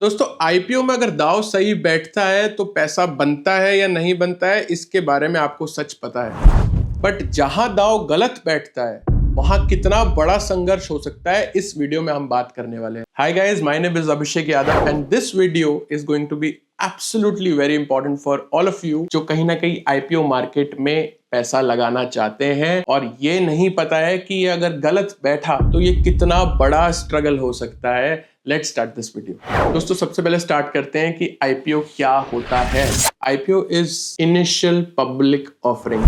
दोस्तों आईपीओ में अगर दांव सही बैठता है तो पैसा बनता है या नहीं बनता है, इसके बारे में आपको सच पता है। बट जहां दांव गलत बैठता है वहां कितना बड़ा संघर्ष हो सकता है, इस वीडियो में हम बात करने वाले हैं। Hi guys, my name is Abhishek Yadav and this video is going to be absolutely very important for all of you जो कहीं ना कहीं आईपीओ मार्केट में पैसा लगाना चाहते हैं और ये नहीं पता है कि ये अगर गलत बैठा तो ये कितना बड़ा स्ट्रगल हो सकता है। Let's start this video. दोस्तों सबसे पहले स्टार्ट करते हैं कि आईपीओ क्या होता है। IPO is initial public offering.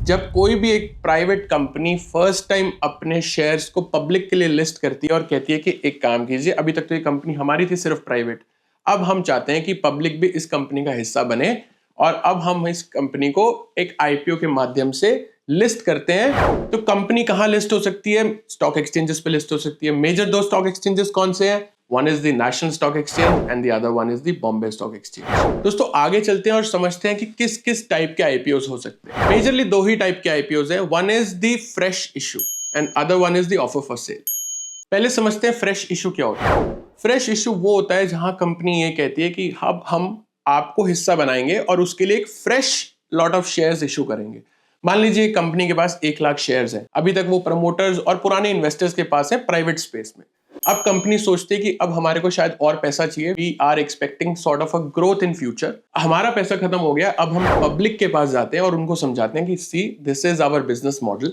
जब कोई भी एक प्राइवेट कंपनी फर्स्ट टाइम अपने शेयर्स को पब्लिक के लिए लिस्ट करती है और कहती है कि एक काम कीजिए, अभी तक तो ये कंपनी हमारी थी सिर्फ प्राइवेट, अब हम चाहते हैं कि पब्लिक भी इस कंपनी का हिस्सा बने और अब हम इस कंपनी को एक आईपीओ के माध्यम से लिस्ट करते हैं। तो कंपनी कहां लिस्ट हो सकती है? स्टॉक एक्सचेंजेस पे लिस्ट हो सकती है। मेजर दो स्टॉक एक्सचेंजेस कौन से हैं? One is the national stock exchange and the other one is the Bombay stock exchange. दोस्तों आगे चलते हैं और समझते हैं कि किस किस टाइप के आईपीओस हो सकते हैं। मेजरली दो ही टाइप के आईपीओस हैं। One is the fresh issue and other one is the offer for sale. पहले समझते हैं फ्रेश इशू क्या होता है। फ्रेश इशू वो होता है जहां कंपनी ये कहती है कि अब हम आपको हिस्सा बनाएंगे और उसके लिए एक fresh lot of shares issue करेंगे। मान लीजिए कंपनी के पास 1 लाख शेयर्स हैं, अभी तक वो प्रमोटर्स और पुराने इन्वेस्टर्स के पास है प्राइवेट स्पेस में। अब कंपनी सोचती है कि अब हमारे को शायद और पैसा चाहिए, we are expecting sort of a growth in future. हमारा पैसा खत्म हो गया, अब हम पब्लिक के पास जाते हैं और उनको समझाते हैं कि see this is our business model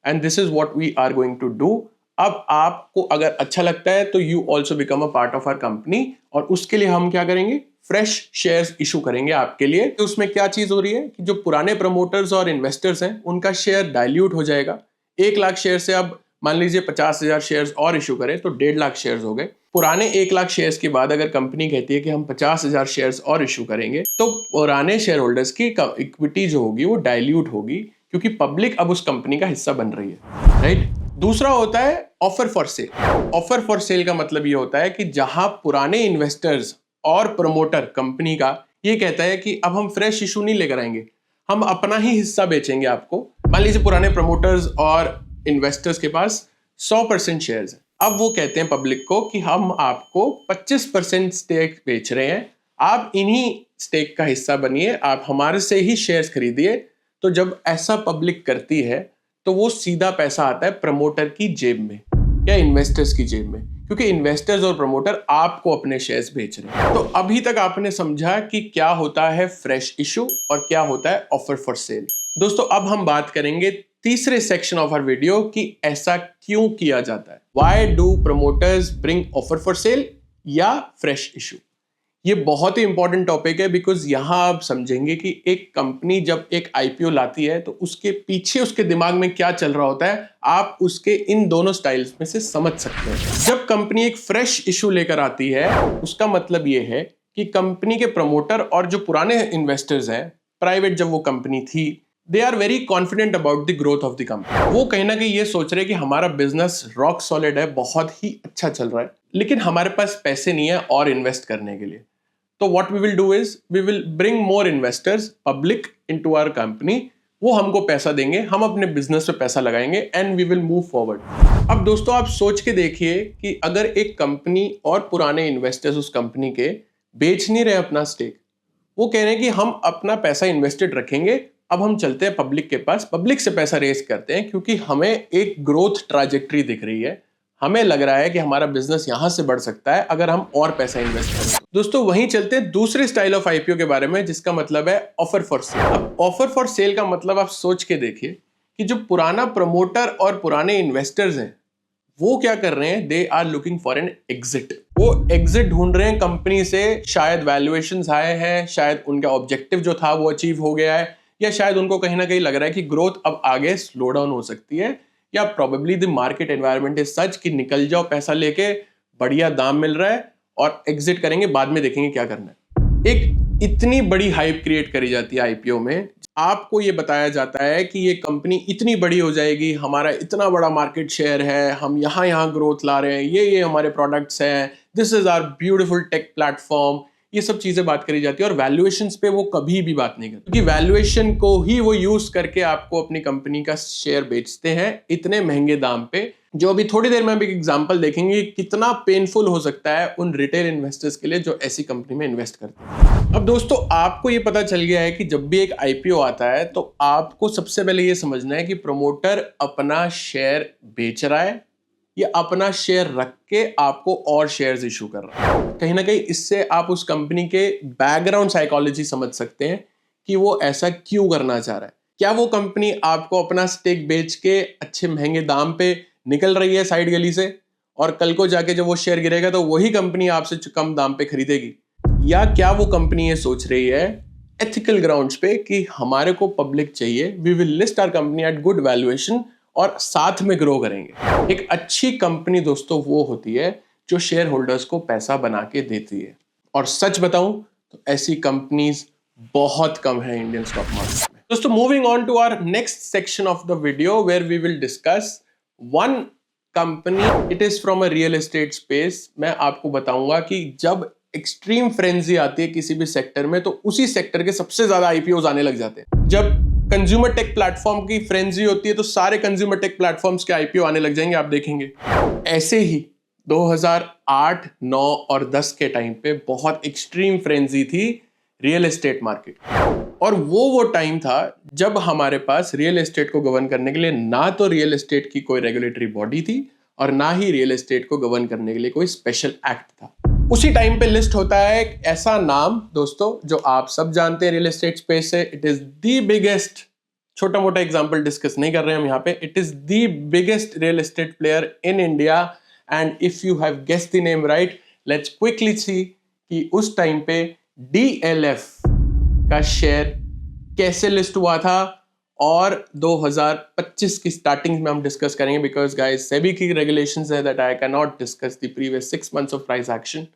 and this is what we are going to do. अब आपको अगर अच्छा लगता है तो you also become a part of our company और उसके लिए हम क्या करेंगे? फ्रेश शेयर्स इशू करेंगे आपके लिए। तो उसमें क्या चीज हो रही है कि जो पुराने प्रमोटर्स और इन्वेस्टर्स हैं उनका शेयर डाइल्यूट हो जाएगा। 1 लाख शेयर से अब मान लीजिए 50,000 शेयर्स और इशू करें तो 1.5 लाख शेयर्स हो गए। पुराने 1 लाख शेयर्स के बाद अगर कंपनी कहती है कि हम 50,000 शेयर्स और इशू करेंगे तो पुराने शेयर होल्डर्स की इक्विटी जो होगी वो डाइल्यूट होगी क्योंकि पब्लिक अब उस कंपनी का हिस्सा बन रही है, राइट। दूसरा होता है offer for sale. Offer for sale का मतलब ये होता है कि जहां पुराने इन्वेस्टर्स और प्रमोटर कंपनी का ये कहता है कि अब हम फ्रेश इशू नहीं लेकर आएंगे, हम अपना ही हिस्सा बेचेंगे आपको। मान लीजिए पुराने प्रमोटर्स और इन्वेस्टर्स के पास 100% शेयर्स हैं। अब वो कहते हैं पब्लिक को कि हम आपको 25% स्टेक बेच रहे हैं, आप इन्हीं स्टेक का हिस्सा बनिए, आप हमारे से ही शेयर्स खरीदिए। तो जब ऐसा पब्लिक करती है तो वो सीधा पैसा आता है प्रमोटर की जेब में या इन्वेस्टर्स की जेब में, क्योंकि इन्वेस्टर्स और प्रमोटर आपको अपने शेयर्स बेच रहे हैं। तो अभी तक आपने समझा कि क्या होता है फ्रेश इशू और क्या होता है ऑफर फॉर सेल। दोस्तों अब हम बात करेंगे तीसरे सेक्शन ऑफ आवर वीडियो कि ऐसा क्यों किया जाता है। Why do promoters bring offer for sale या फ्रेश इशू। ये बहुत ही इंपॉर्टेंट टॉपिक है बिकॉज यहां आप समझेंगे कि एक कंपनी जब एक आईपीओ लाती है तो उसके पीछे उसके दिमाग में क्या चल रहा होता है, आप उसके इन दोनों स्टाइल्स में से समझ सकते हैं। जब कंपनी एक फ्रेश इशू लेकर आती है उसका मतलब ये है कि कंपनी के प्रमोटर और जो पुराने इन्वेस्टर्स हैं, प्राइवेट जब वो कंपनी थी, they are very confident about the growth of the company. वो कहीं ना कहीं ये सोच रहे हैं कि हमारा बिजनेस रॉक सॉलिड है, बहुत ही अच्छा चल रहा है, लेकिन हमारे पास पैसे नहीं है और इन्वेस्ट करने के लिए। तो what we will do is we will bring more investors public into our company। वो हमको पैसा देंगे, हम अपने बिजनेस पे पैसा लगाएंगे and we will move forward। अब दोस्तों आप सोच के देखिए कि अगर एक कंपनी और पुराने इन्वेस्टर्स उस कंपनी के बेच नहीं रहे अपना स्टेक, वो कह रहे हैं कि हम अपना पैसा इन्वेस्टेड रखेंगे, अब हम चलते हैं पब्लिक के पास, पब्लिक से पैसा रेज करते हैं क्योंकि हमें एक ग्रोथ ट्राजेक्टरी दिख रही है, हमें लग रहा है कि हमारा बिजनेस यहां से बढ़ सकता है अगर हम और पैसा इन्वेस्ट करें। दोस्तों वहीं चलते हैं दूसरे स्टाइल ऑफ आईपीओ के बारे में जिसका मतलब है ऑफर फॉर सेल। अब ऑफर फॉर सेल का मतलब आप सोच के देखिए कि जो पुराना प्रमोटर और पुराने इन्वेस्टर्स हैं वो क्या कर रहे हैं? They are looking for an exit. वो एग्जिट ढूंढ रहे हैं कंपनी से। शायद वैल्यूएशंस हाई हैं, शायद उनका ऑब्जेक्टिव जो था वो अचीव हो गया है, या शायद उनको कहीं ना कहीं लग रहा है कि ग्रोथ अब आगे स्लो डाउन हो सकती है, या probably the market environment is such कि निकल जाओ, पैसा लेके बढ़िया दाम मिल रहा है और एग्जिट करेंगे, बाद में देखेंगे क्या करना है। एक इतनी बड़ी हाइप क्रिएट करी जाती है आईपीओ में, आपको ये बताया जाता है कि ये कंपनी इतनी बड़ी हो जाएगी, हमारा इतना बड़ा मार्केट शेयर है, हम यहाँ ग्रोथ ला रहे हैं, ये हमारे प्रोडक्ट्स हैं, this is our beautiful tech platform, ये सब चीजें बात करी जाती है, और वैल्यूएशंस पे वो कभी भी बात नहीं करते, क्योंकि वैल्यूएशन को ही वो यूज करके आपको अपनी कंपनी का शेयर बेचते हैं इतने महंगे दाम पे, जो अभी थोड़ी देर में हम एक एग्जांपल देखेंगे कितना पेनफुल हो सकता है उन रिटेल इन्वेस्टर्स के लिए जो ऐसी कंपनी में इन्वेस्ट करते हैं। अब दोस्तों, आपको ये पता चल गया है कि जब भी एक आईपीओ आता है तो आपको सबसे पहले ये समझना है कि प्रमोटर अपना शेयर बेच रहा है या अपना शेयर रख के आपको और शेयर्स इशू कर रहा है। कहीं ना कहीं इससे आप उस कंपनी के बैकग्राउंड साइकोलॉजी समझ सकते हैं कि वो ऐसा क्यों करना चाह रहा है। क्या वो कंपनी आपको अपना स्टेक बेच के अच्छे महंगे दाम पे निकल रही है साइड गली से, और कल को जाके जब वो शेयर गिरेगा तो वही कंपनी आपसे कम दाम पे खरीदेगी? या क्या वो कंपनी ये सोच रही है एथिकल ग्राउंड्स पे कि हमारे को पब्लिक चाहिए, we will list our company at good valuation और साथ में ग्रो करेंगे। एक अच्छी कंपनी दोस्तों वो होती है जो शेयर होल्डर्स को पैसा बना के देती है, और सच बताऊं तो ऐसी कंपनीज बहुत कम है इंडियन स्टॉक मार्केट में। दोस्तों, moving on to our next section of the video where we will discuss one company, it is from a real estate space. मैं आपको बताऊंगा कि जब एक्सट्रीम फ्रेंजी आती है किसी भी सेक्टर में तो उसी सेक्टर के सबसे ज्यादा आईपीओज आने लग जाते हैं। जब कंज्यूमर टेक प्लेटफॉर्म की फ्रेंजी होती है तो सारे कंज्यूमर टेक प्लेटफॉर्म्स के आईपीओ आने लग जाएंगे, आप देखेंगे। ऐसे ही 2008, 9 और 10 के टाइम पे बहुत एक्सट्रीम फ्रेंजी थी रियल एस्टेट मार्केट, और वो टाइम था जब हमारे पास रियल एस्टेट को गवर्न करने के लिए ना तो रियल एस्टेट की कोई रेगुलेटरी बॉडी थी और ना ही रियल एस्टेट को गवर्न करने के लिए कोई स्पेशल एक्ट था। उसी टाइम पे लिस्ट होता है एक ऐसा नाम दोस्तों जो आप सब जानते हैं रियल एस्टेट स्पेस से, इट इज द बिगेस्ट, छोटा मोटा एग्जांपल डिस्कस नहीं कर रहे हैं हम यहाँ पे, it is the biggest real estate player in India. And if you have guessed the name right, let's quickly see कि उस टाइम पे DLF का शेयर कैसे लिस्ट हुआ था, और 2025 की स्टार्टिंग में हम डिस्कस करेंगे, बिकॉज गाइस सेबी की रेगुलेशंस है that I can not discuss the previous 6 months of price action.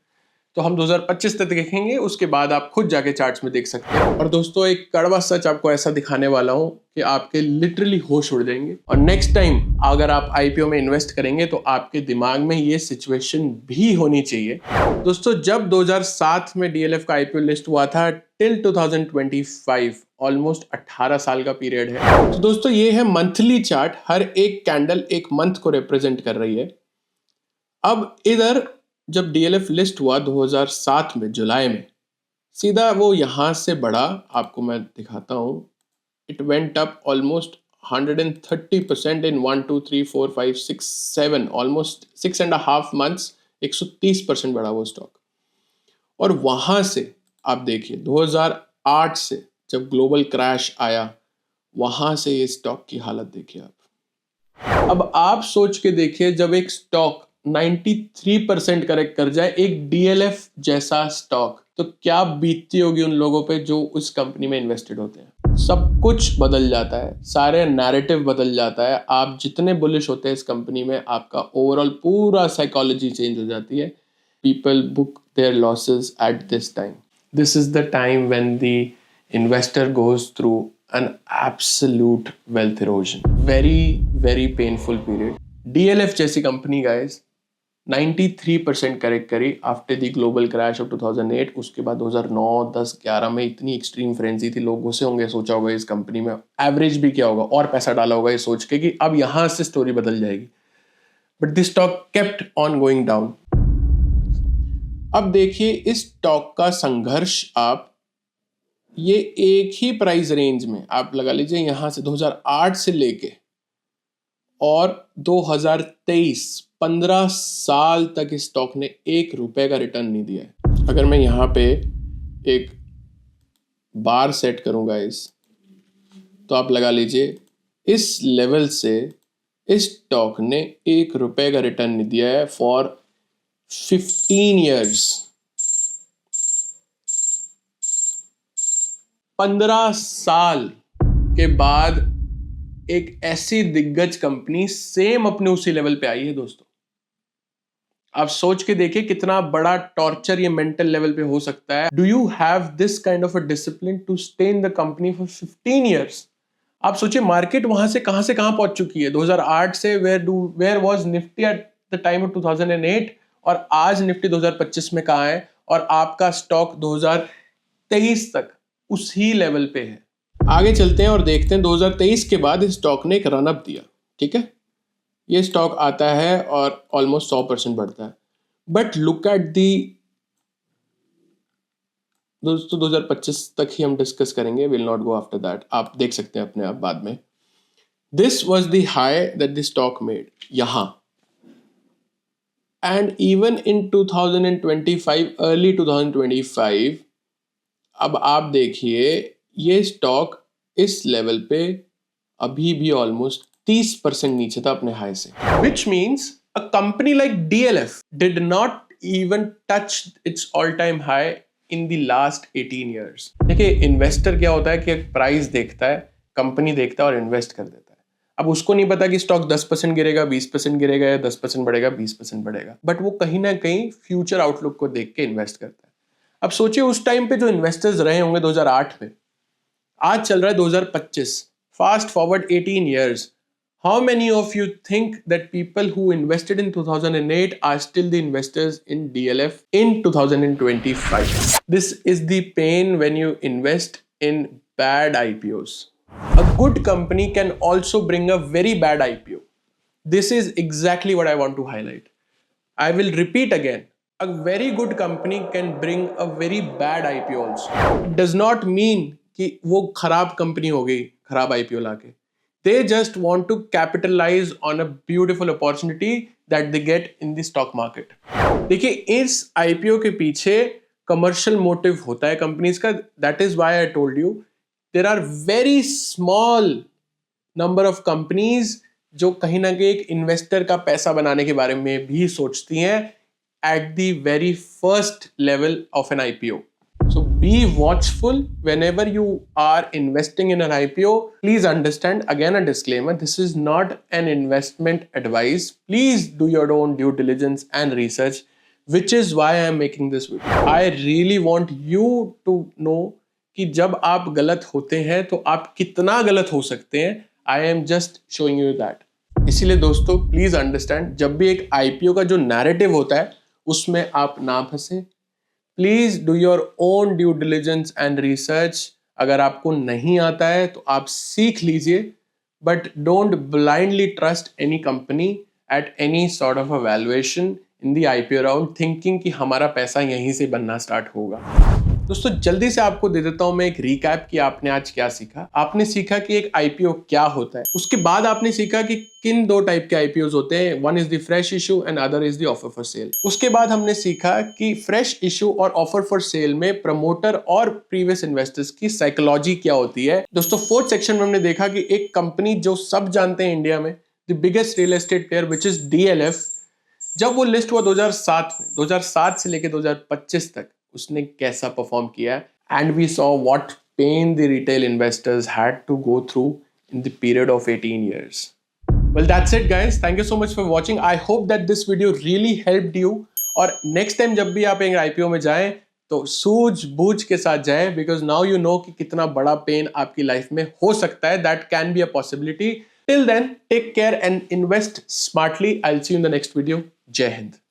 तो हम 2025 तक देखेंगे, उसके बाद आप खुद जाके चार्ट्स में देख सकते हैं। और दोस्तों, एक कड़वा सच आपको ऐसा दिखाने वाला हूं कि आपके लिटरली होश उड़ जाएंगे, और नेक्स्ट टाइम अगर आप आईपीओ में इन्वेस्ट करेंगे तो आपके दिमाग में ये सिचुएशन भी होनी चाहिए। दोस्तों, जब 2007 में DLF का आईपीओ लिस्ट हुआ था टिल 2025, ऑलमोस्ट 18 साल का पीरियड है। तो दोस्तों, ये है मंथली चार्ट, हर एक कैंडल एक मंथ को रिप्रेजेंट कर रही है। अब इधर जब DLF लिस्ट हुआ 2007 में जुलाई में, सीधा वो यहां से बढ़ा, आपको मैं दिखाता हूं, it went up almost 130% in 1 2 3 4 5 6 7 almost 6.5 months 130% बढ़ा वो स्टॉक। और वहां से आप देखिए 2008 से जब ग्लोबल क्रैश आया, वहां से ये स्टॉक की हालत देखिए आप। अब आप सोच के देखिए, जब एक स्टॉक 93% करेक्ट कर जाए, एक DLF जैसा स्टॉक, तो क्या बीतती होगी उन लोगों पे जो उस कंपनी में इन्वेस्टेड होते हैं। सब कुछ बदल जाता है, सारे नैरेटिव बदल जाता है। आप जितने बुलिश होते हैं इस कंपनी में, आपका ओवरऑल पूरा साइकोलॉजी चेंज हो जाती है। People book their losses at this time. This is the time when the investor goes through an absolute wealth erosion, very painful period. DLF जैसी कंपनी गाइस 93% करेक्ट करी after the global crash of 2008। उसके बाद 2009, 10, 11 में इतनी extreme frenzy थी, लोग घुसे होंगे, सोचा होगा इस कंपनी में एवरेज भी क्या होगा, और पैसा डाला होगा ये सोच के कि अब यहां से स्टोरी बदल जाएगी, but this stock kept on going down. अब देखिए इस स्टॉक का संघर्ष, आप ये एक ही प्राइस रेंज में आप लगा लीजिए, यहां से 2008 से लेके और 2023 15 साल तक इस स्टॉक ने ₹1 का रिटर्न नहीं दिया है। अगर मैं यहां पे एक बार सेट करूंगा तो आप लगा लीजिए इस लेवल से इस स्टॉक ने ₹1 का रिटर्न नहीं दिया है फॉर 15 years। 15 साल के बाद एक ऐसी दिग्गज कंपनी सेम अपने उसी लेवल पे आई है दोस्तों। आप सोच के देखिए कितना बड़ा टॉर्चर ये मेंटल लेवल पे हो सकता है। Do you have this kind of a discipline to stay in the company for 15 years? आप सोचिए मार्केट वहां से कहां पहुंच चुकी है। 2008 से where was Nifty at the time of 2008, और आज निफ्टी 2025 में कहां है, और आपका स्टॉक 2023 तक उसी लेवल पे है। आगे चलते हैं और देखते हैं 2023 के बाद इस स्टॉक ने एक रन अप दिया, ठीक है। ये स्टॉक आता है और ऑलमोस्ट 100% बढ़ता है, बट लुक एट दी, दोस्तों 2025 तक ही हम डिस्कस करेंगे, will not go after that, आप देख सकते हैं अपने आप बाद में। This was the high that the stock made यहां, एंड इवन इन 2025, अर्ली 2025, अब आप देखिए ये स्टॉक इस लेवल पे अभी भी ऑलमोस्ट 30% नीचे था अपने हाई से, which means a company like DLF did not even touch it's all time high in the last 18 years. देखिए इन्वेस्टर क्या होता है कि एक प्राइस देखता है, कंपनी देखता है और इन्वेस्ट कर देता है। अब उसको नहीं पता कि स्टॉक 10% गिरेगा, 20% गिरेगा या 10% बढ़ेगा, 20% बढ़ेगा, बट वो कहीं ना कहीं फ्यूचर आउटलुक को देख के इन्वेस्ट करता है। अब सोचिए उस टाइम पे जो इन्वेस्टर्स रहे होंगे 2008 में, आज चल रहा है 2025, fast forward 18 years. How many of you think that people who invested in 2008 are still the investors in DLF in 2025? This is the pain when you invest in bad IPOs. A good company can also bring a very bad IPO. This is exactly what I want to highlight. I will repeat again. A very good company can bring a very bad IPO also. It does not mean कि वो खराब company हो गई खराब IPO लाके. They just want to capitalize on a beautiful opportunity that they get in the stock market. देखिए इस IPO के पीछे कमर्शियल मोटिव होता है कंपनीज का. That is why I told you there are very small number of companies जो कहीं ना कहीं एक इन्वेस्टर का पैसा बनाने के बारे में भी सोचती हैं at the very first level of an IPO. So be watchful whenever you are investing in an IPO. Please understand, again a disclaimer, this is not an investment advice. Please do your own due diligence and research, which is why I am making this video. I really want you to know कि जब आप गलत होते हैं तो आप कितना गलत हो सकते हैं. I am just showing you that. इसीलिए दोस्तों प्लीज अंडरस्टैंड, जब भी एक IPO का जो नैरेटिव होता है उसमें आप ना फंसे. Please do your own due diligence and research. अगर आपको नहीं आता है तो आप सीख लीजिए, but don't blindly trust any company at any sort of a valuation in the IPO round, thinking कि हमारा पैसा यहीं से बनना स्टार्ट होगा. दोस्तों जल्दी से आपको दे देता हूं मैं एक रिकैप कि आपने आज क्या सीखा. आपने सीखा कि एक IPO क्या होता है, उसके बाद आपने सीखा कि किन दो टाइप के IPOs होते हैं. One is the fresh issue and other is the offer for sale. उसके बाद हमने सीखा कि फ्रेश इशू और ऑफर फॉर सेल में प्रमोटर और प्रीवियस इन्वेस्टर्स की साइकोलॉजी क्या होती है. दोस्तों फोर्थ सेक्शन में हमने देखा कि एक कंपनी जो सब जानते हैं इंडिया में, the biggest real estate player which is DLF, जब वो लिस्ट हुआ 2007 में, 2007 से लेकर 2025 तक उसने कैसा परफॉर्म किया. And we saw what pain the retail investors had to go through in the period of 18 years. Well, that's it guys. Thank you so much for watching. I hope that this video really helped you. और next time जब भी आप एक IPO में जाएं तो सूझ-बूझ के साथ जाएं, because now you know कि कितना बड़ा पेन आपकी लाइफ में हो सकता है. That can be a possibility. Till then, take care and invest smartly. I'll see you in the next video. Jai Hind.